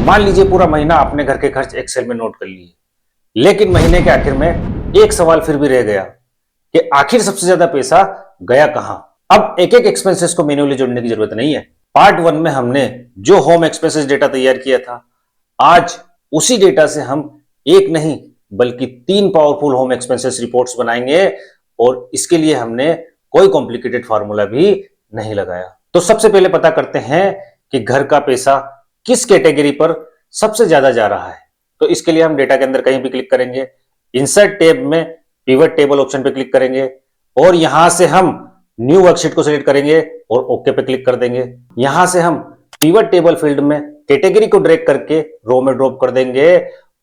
मान लीजिए पूरा महीना आपने घर के खर्च एक्सेल में नोट कर लिए, लेकिन महीने के आखिर में एक सवाल फिर भी रह गया कि आखिर सबसे ज्यादा पैसा गया कहां। अब एक एक एक्सपेंसेस को मैन्युअली जोड़ने की जरूरत नहीं है। पार्ट 1 में हमने जो होम एक्सपेंसेस डेटा तैयार किया था, आज उसी डेटा से हम एक नहीं बल्कि 3 पावरफुल होम एक्सपेंसेस रिपोर्ट्स बनाएंगे और इसके लिए हमने कोई कॉम्प्लिकेटेड फार्मूला भी नहीं लगाया। तो सबसे पहले पता करते हैं कि घर का पैसा किस कैटेगरी पर सबसे ज्यादा जा रहा है। तो इसके लिए हम डेटा के अंदर कहीं भी क्लिक करेंगे, इंसर्ट टैब में पिवट टेबल ऑप्शन पे क्लिक करेंगे और यहां से हम न्यू वर्कशीट को सिलेक्ट करेंगे और ओके पे क्लिक कर देंगे। यहां से हम पिवट टेबल फील्ड में कैटेगरी को ड्रैग करके रो में ड्रॉप कर देंगे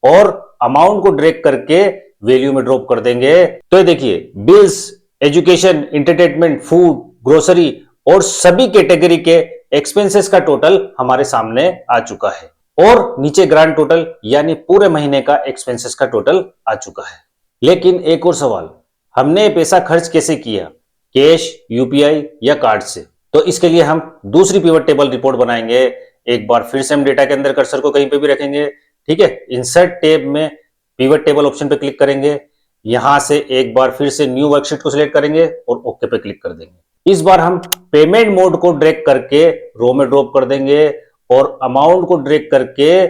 और अमाउंट को ड्रैग करके वैल्यू में ड्रॉप कर देंगे। तो ये देखिए, bills, education, entertainment, food, grocery और सभी कैटेगरी के एक्सपेंसेस का टोटल हमारे सामने आ चुका है और नीचे ग्रांड टोटल यानी पूरे महीने का एक्सपेंसेस का टोटल आ चुका है। लेकिन एक और सवाल, हमने पैसा खर्च कैसे किया, कैश, यूपीआई या कार्ड से? तो इसके लिए हम दूसरी पिवट टेबल रिपोर्ट बनाएंगे। एक बार फिर से हम डेटा के अंदर कर्सर को कहीं पे भी रखेंगे, ठीक है। इंसर्ट टैब में पिवट टेबल ऑप्शन पे क्लिक करेंगे, यहां से एक बार फिर से न्यू वर्कशीट को सिलेक्ट करेंगे और ओके पे क्लिक कर देंगे। इस बार हम पेमेंट मोड को ड्रैग करके रो में ड्रॉप कर देंगे और अमाउंट को ड्रैग करके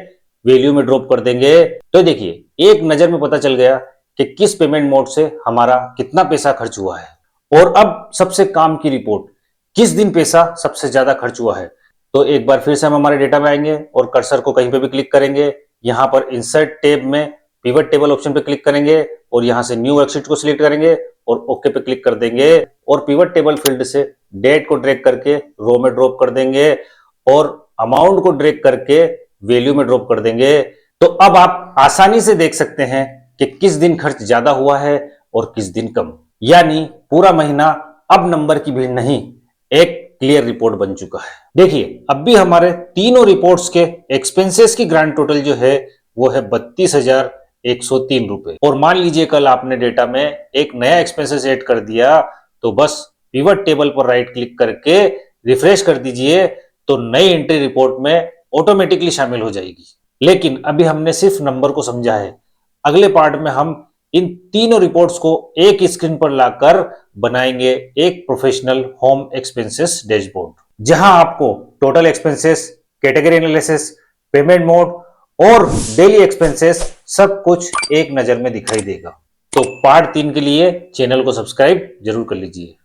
वैल्यू में ड्रॉप कर देंगे। तो देखिए, एक नजर में पता चल गया कि किस पेमेंट मोड से हमारा कितना पैसा खर्च हुआ है। और अब सबसे काम की रिपोर्ट, किस दिन पैसा सबसे ज्यादा खर्च हुआ है। तो एक बार फिर से हम हमारे डेटा में आएंगे और कर्सर को कहीं पे भी क्लिक करेंगे, यहां पर इंसर्ट टैब में पिवट टेबल ऑप्शन पे क्लिक करेंगे और यहां से न्यू वर्कशीट को सिलेक्ट करेंगे और ओके पे क्लिक कर देंगे और पिवट टेबल फील्ड से डेट को ड्रैग करके रो में ड्रॉप कर देंगे और अमाउंट को ड्रैग करके वैल्यू में ड्रॉप कर देंगे। तो अब आप आसानी से देख सकते हैं कि किस दिन खर्च ज्यादा हुआ है और किस दिन कम। यानी पूरा महीना अब नंबर की भीड़ नहीं, एक क्लियर रिपोर्ट बन चुका है। देखिए, अब भी हमारे तीनों रिपोर्ट्स के एक्सपेंसेस की ग्रांड टोटल जो है वो है 32,103 रुपए। और मान लीजिए कल आपने डेटा में एक नया एक्सपेंसेस ऐड कर दिया, तो बस पिवट टेबल पर राइट क्लिक करके रिफ्रेश कर दीजिए तो नई एंट्री रिपोर्ट में ऑटोमेटिकली शामिल हो जाएगी। लेकिन अभी हमने सिर्फ नंबर को समझा है, अगले पार्ट में हम इन तीनों रिपोर्ट्स को एक स्क्रीन पर लाकर बनाएंगे एक प्रोफेशनल होम एक्सपेंसेस डैशबोर्ड, जहां आपको total expenses, category analysis, payment mode और डेली एक्सपेंसेस सब कुछ एक नजर में दिखाई देगा। तो पार्ट 3 के लिए चैनल को सब्सक्राइब जरूर कर लीजिए।